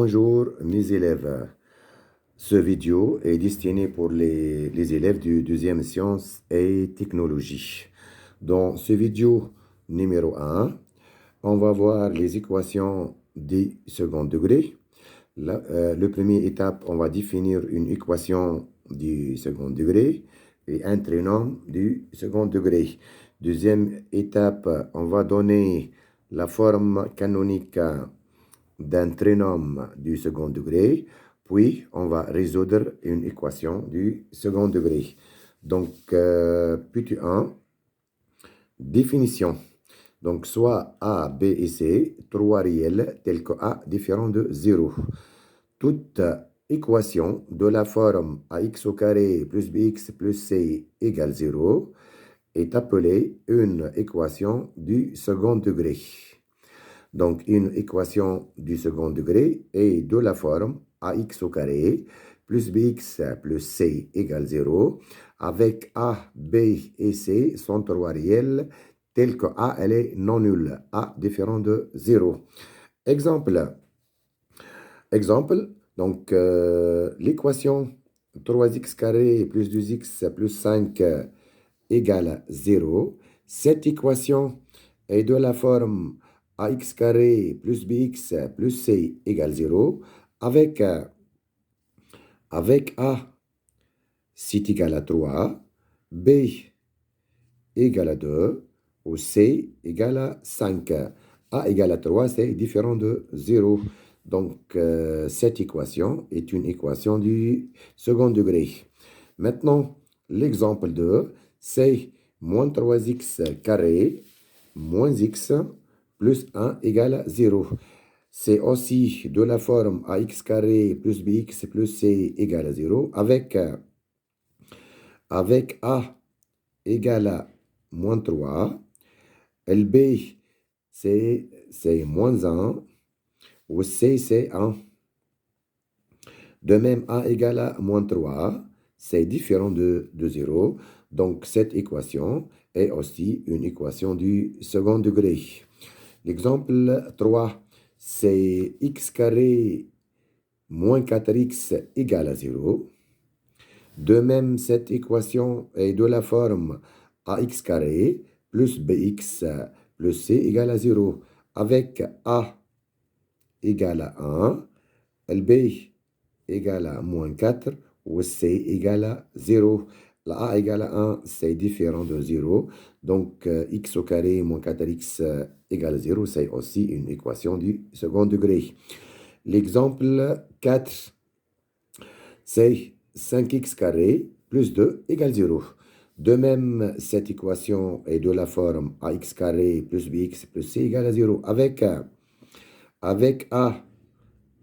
Bonjour mes élèves. Ce vidéo est destiné pour les élèves du deuxième sciences et technologie. Dans ce vidéo numéro 1, on va voir les équations du second degré. Le premier étape, on va définir une équation du second degré et un trinôme du second degré. Deuxième étape, on va donner la forme canonique d'un trinôme du second degré, puis on va résoudre une équation du second degré. Donc, petit 1, définition. Donc, soit A, B et C, trois réels tels que A différent de 0. Toute équation de la forme ax au carré plus bx plus c égale 0 est appelée une équation du second degré. Donc, une équation du second degré est de la forme ax au carré plus bx plus c égale 0, avec a, b et c sont trois réels tels que a elle est non nulle, a différent de 0. Exemple, donc l'équation 3x carré plus 2x plus 5 égale 0. Cette équation est de la forme ax carré plus bx plus c égale 0 avec a c'est égal à 3, b égale à 2 ou c égale à 5. A égale à 3, c'est différent de 0. Donc, cette équation est une équation du second degré. Maintenant, l'exemple 2, c'est moins 3x carré moins x plus 1 égale à 0. C'est aussi de la forme ax carré plus bx plus c égale à 0 avec a égale à moins 3, LB c'est moins 1, ou C c'est 1. De même, A égale à moins 3, c'est différent de 0. Donc, cette équation est aussi une équation du second degré. L'exemple 3, c'est x carré moins 4x égale à 0. De même, cette équation est de la forme ax carré plus bx plus c égale à 0, avec a égale à 1, lb égale à moins 4 ou c égale à 0. La a égale à 1, c'est différent de 0. Donc, x au carré moins 4x égale à 0, c'est aussi une équation du second degré. L'exemple 4, c'est 5x carré plus 2 égale 0. De même, cette équation est de la forme ax carré plus bx plus c égale à 0, avec a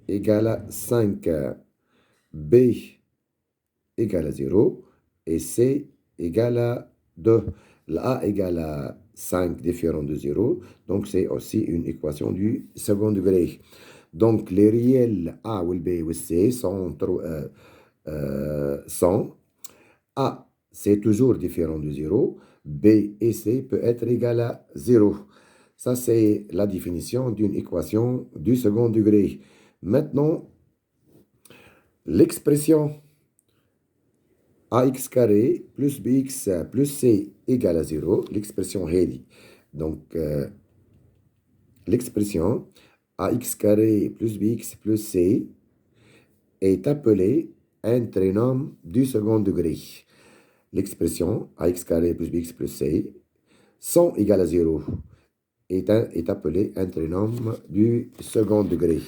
égale à 5, b égale à 0 et c égale à 2. La a égale à 5 différent de 0, donc c'est aussi une équation du second degré. Donc, les réels a ou b ou c sont a, c'est toujours différent de 0, b et c peut être égal à 0. Ça, c'est la définition d'une équation du second degré. Maintenant, l'expression ax carré plus bx plus c égale à 0, l'expression Hedi. Donc, l'expression ax carré plus bx plus c est appelée un trinôme du second degré. L'expression ax carré plus bx plus c sont égales à 0 est appelée un trinôme du second degré.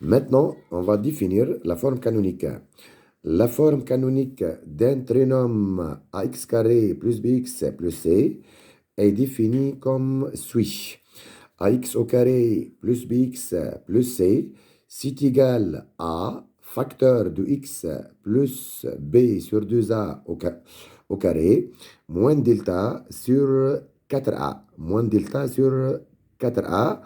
Maintenant, on va définir la forme canonique. La forme canonique d'un trinôme ax carré plus bx plus c est définie comme suit. Ax au carré plus bx plus c, c'est égal à facteur de x plus b sur 2a au carré, moins delta sur 4a, moins delta sur 4a,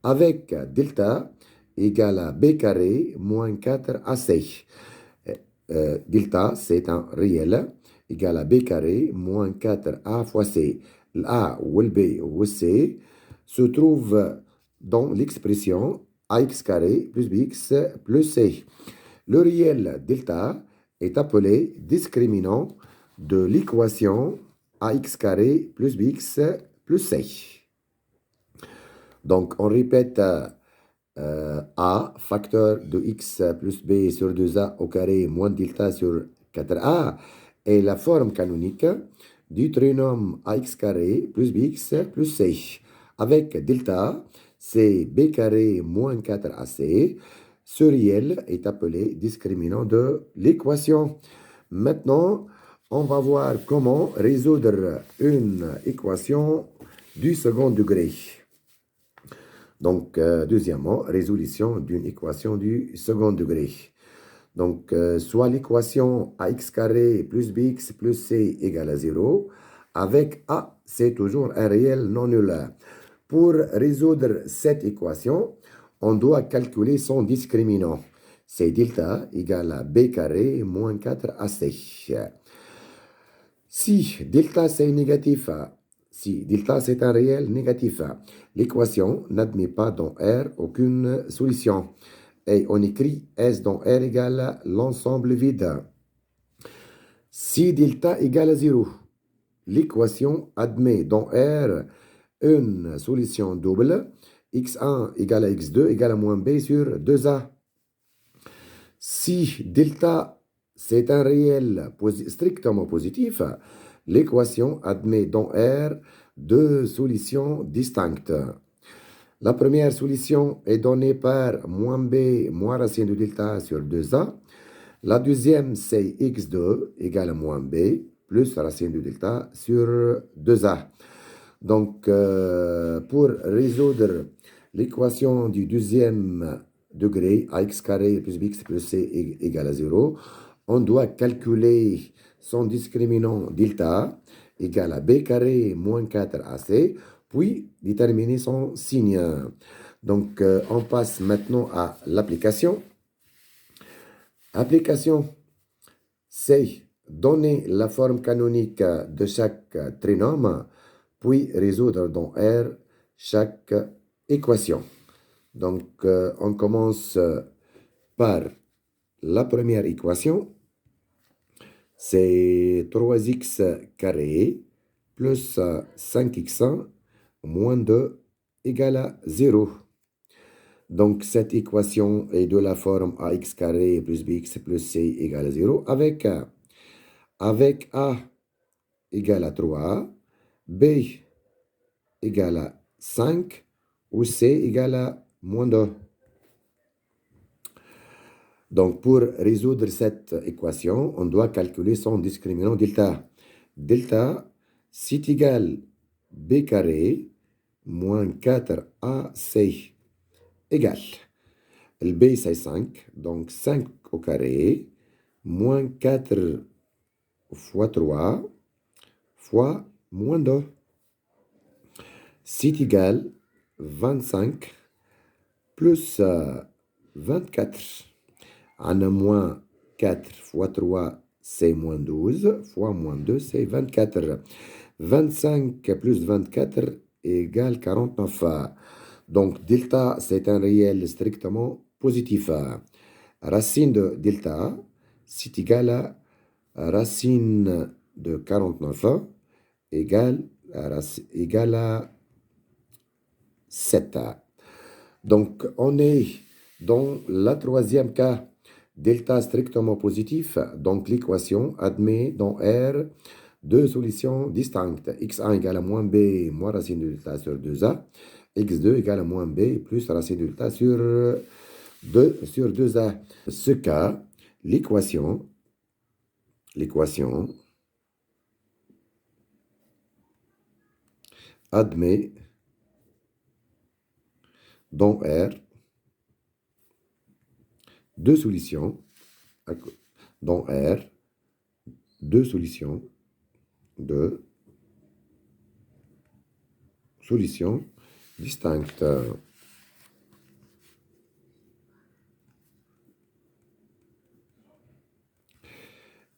avec delta égale à b carré moins 4ac. Delta, c'est un réel, égal à b carré moins 4a fois c. L'a ou le b ou le c se trouve dans l'expression ax carré plus bx plus c. Le réel delta est appelé discriminant de l'équation ax carré plus bx plus c. Donc, on répète a, facteur de x plus b sur 2a au carré moins delta sur 4a est la forme canonique du trinôme ax carré plus bx plus c. Avec delta, c'est b carré moins 4ac. Ce réel est appelé discriminant de l'équation. Maintenant, on va voir comment résoudre une équation du second degré. Donc, deuxièmement, résolution d'une équation du second degré. Donc, soit l'équation ax carré plus bx plus c égale à 0, avec a, c'est toujours un réel non nul. Pour résoudre cette équation, on doit calculer son discriminant. C'est delta égale à b carré moins 4ac. Si delta c'est négatif, si delta c'est un réel négatif, l'équation n'admet pas dans R aucune solution. Et on écrit S dans R égale l'ensemble vide. Si delta égale à 0, l'équation admet dans R une solution double, x1 égale à x2 égale à moins b sur 2a. Si delta c'est un réel strictement positif, l'équation admet dans R deux solutions distinctes. La première solution est donnée par moins b moins racine de delta sur 2a. La deuxième, c'est x2 égale à moins b plus racine de delta sur 2a. Donc, pour résoudre l'équation du deuxième degré, ax carré plus bx plus c égale à 0, on doit calculer son discriminant delta égale à b carré moins 4ac, puis déterminer son signe. Donc, on passe maintenant à l'application. Application, c'est donner la forme canonique de chaque trinôme, puis résoudre dans R chaque équation. Donc, on commence par la première équation. C'est 3x carré plus 5x1 moins 2 égale à 0. Donc, cette équation est de la forme ax carré plus bx plus c égale à 0 avec a égale à 3, b égale à 5 ou c égale à moins 2. Donc, pour résoudre cette équation, on doit calculer son discriminant delta. Delta, c'est égal b carré moins 4ac égale. Le b, c'est 5, donc 5 au carré, moins 4 fois 3, fois moins 2. C'est égal 25 plus 24. On a moins 4 fois 3, c'est moins 12, fois moins 2, c'est 24. 25 plus 24 égale 49. Donc, delta, c'est un réel strictement positif. Racine de delta, c'est égal à racine de 49 égale à 7. Donc, on est dans la troisième cas, delta strictement positif. Donc, l'équation admet dans R deux solutions distinctes. x1 égale à moins b moins racine de delta sur 2a. x2 égale à moins b plus racine de delta sur 2a. Ce cas, l'équation admet dans R deux solutions distinctes.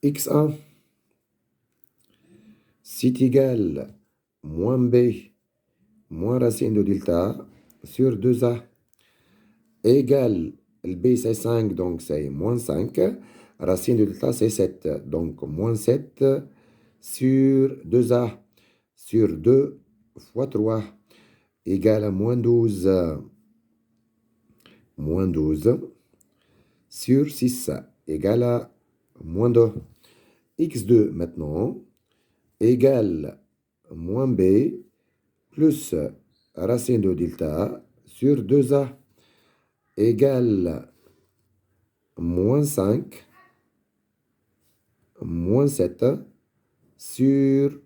x1, c'est égal moins b moins racine de delta sur 2a. égale le B, c'est 5, donc c'est moins 5. Racine de delta, c'est 7. Donc, moins 7 sur 2A, sur 2 fois 3, égale à moins 12. Moins 12 sur 6, égale à moins 2. X2, maintenant, égale moins B plus racine de delta sur 2A, égale moins 5, moins 7 sur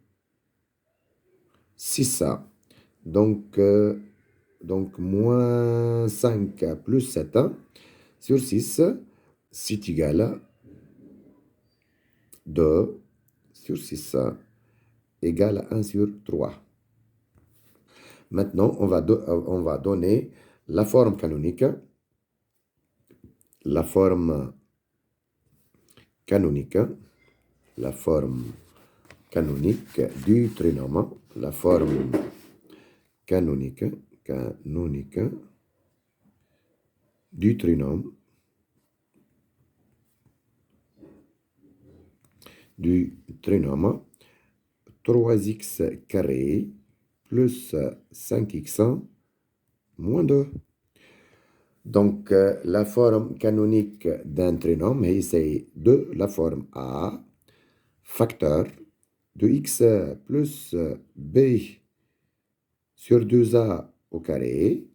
6A. Donc, moins 5 plus 7 sur 6, c'est égal à 2 sur 6, égale à 1 sur 3. Maintenant, on va donner la forme canonique. La forme canonique. La forme canonique du trinôme. La forme canonique du trinôme. Du trinôme 3x carré plus 5x moins 2. Donc, la forme canonique d'un trinôme, c'est de la forme A, facteur de x plus b sur 2a au carré,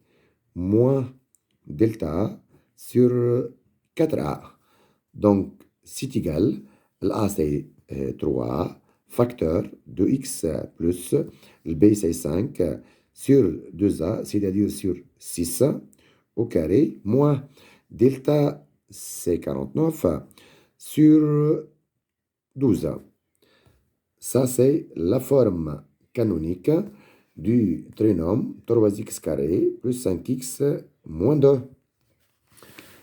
moins delta sur 4a. Donc, c'est égal, l'A c'est 3, facteur de x plus, le B c'est 5, sur 2A, c'est-à-dire sur 6 au carré, moins delta c'est 49 sur 12. Ça c'est la forme canonique du trinôme 3x carré plus 5x moins 2.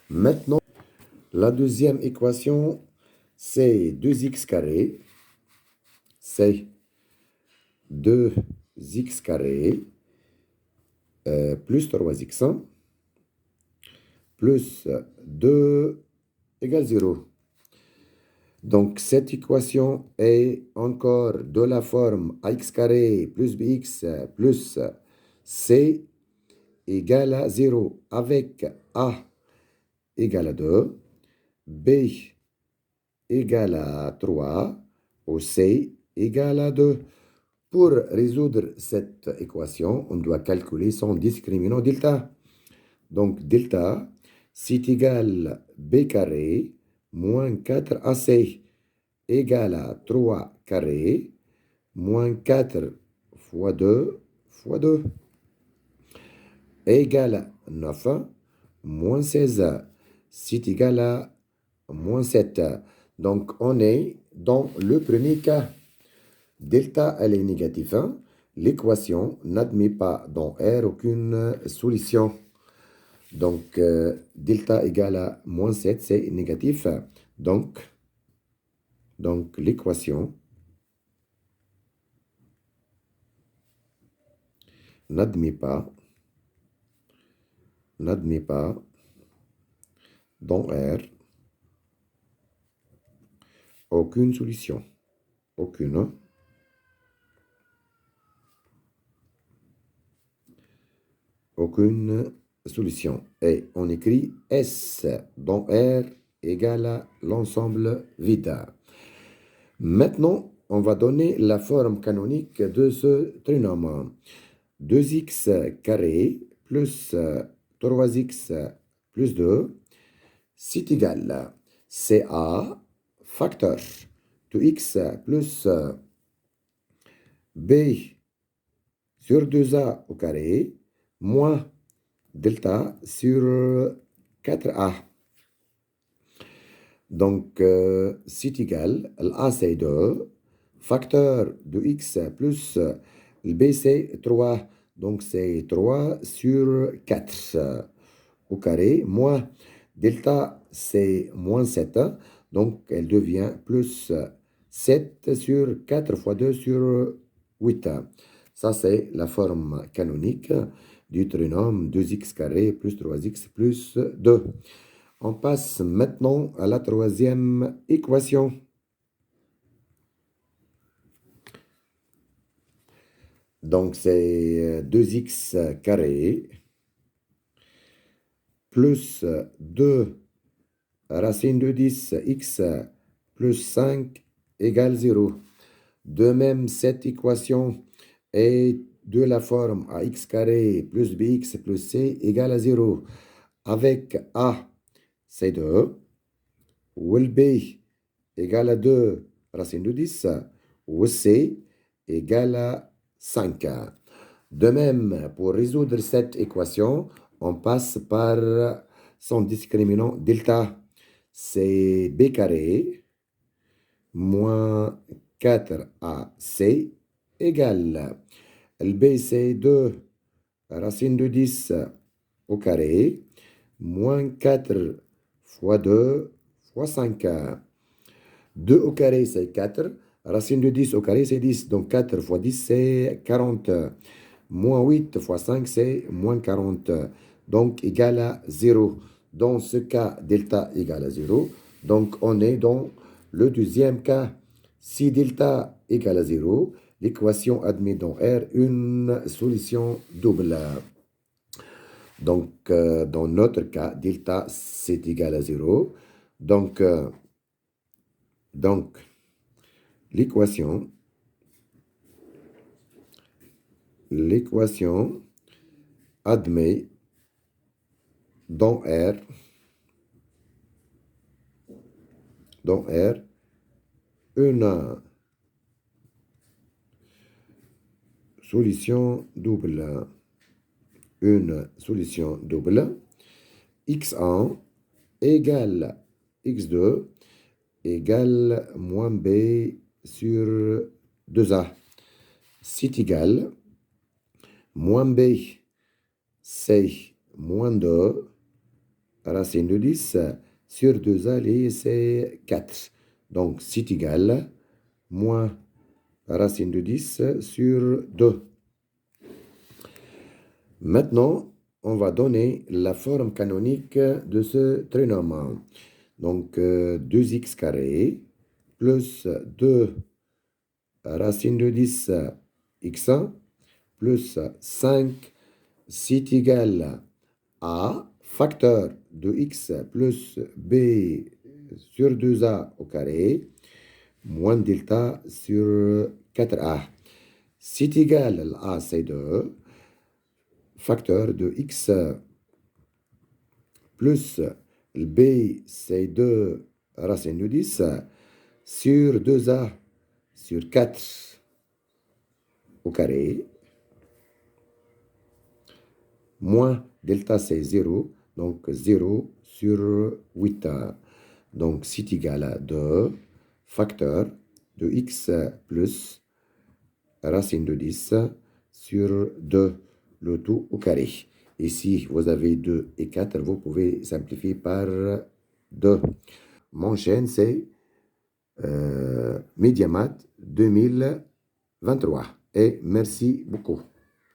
Maintenant, la deuxième équation, c'est 2x carré. C'est 2x carré plus 3x plus 2 égale 0. Donc, cette équation est encore de la forme ax carré plus bx plus c égale à 0 avec a égale à 2, b égale à 3 ou c égale à 2. Pour résoudre cette équation, on doit calculer son discriminant delta. Donc, delta, c'est égal b carré moins 4ac égale à 3 carré moins 4 fois 2 fois 2 égale à 9 moins 16, c'est égal à moins 7. Donc, on est dans le premier cas. Delta, elle est négative 1. L'équation n'admet pas dans R aucune solution. Donc, delta égale à moins 7, c'est négatif. Donc l'équation n'admet pas dans R aucune solution. Aucune solution. Et on écrit S dans R égale à l'ensemble vide. Maintenant, on va donner la forme canonique de ce trinôme. 2x carré plus 3x plus 2, c'est égal à CA facteur de x plus b sur 2a au carré moins delta sur 4a. Donc, c'est égal, l'A c'est 2, facteur de x plus le B c'est 3, donc c'est 3 sur 4 au carré, moins delta c'est moins 7, donc elle devient plus 7 sur 4 fois 2 sur 8. Ça c'est la forme canonique du trinôme 2x carré plus 3x plus 2. On passe maintenant à la troisième équation. Donc, c'est 2x carré plus 2 racine de 10 x plus 5 égale 0. De même, cette équation est de la forme ax carré plus bx plus c égale à 0. Avec a, c'est 2, ou le b égale à 2 racine de 10, ou c égale à 5. De même, pour résoudre cette équation, on passe par son discriminant delta. C'est b carré moins 4ac égale le b, c'est 2 racine de 10 au carré moins 4 fois 2 fois 5. 2 au carré, c'est 4. Racine de 10 au carré, c'est 10. Donc 4 fois 10, c'est 40. Moins 8 fois 5, c'est moins 40. Donc égal à 0. Dans ce cas, delta égale à 0. Donc on est dans le deuxième cas. Si delta égale à 0, l'équation admet dans R une solution double. Donc dans notre cas, delta c'est égal à 0. Donc l'équation admet dans R une solution double. Une solution double. x1 égale x2 égale moins b sur 2a. C'est égal moins b, c'est moins 2 racine de 10 sur 2a, c'est 4. Donc, c'est égal moins racine de 10 sur 2. Maintenant, on va donner la forme canonique de ce trinôme. Donc, 2x carré plus 2 racine de 10 x1 plus 5, c'est égal à facteur de x plus b sur 2a au carré moins delta sur 4a. C'est égal à a, c'est 2, facteur de x plus le b, c'est 2 racine de 10 sur 2a sur 4 au carré moins delta, c'est 0, donc 0 sur 8. Donc, c'est égal à 2 facteur de x plus racine de 10 sur 2, le tout au carré. Et si vous avez 2 et 4, vous pouvez simplifier par 2. Mon chaîne, c'est Mediamat 2023. Et merci beaucoup.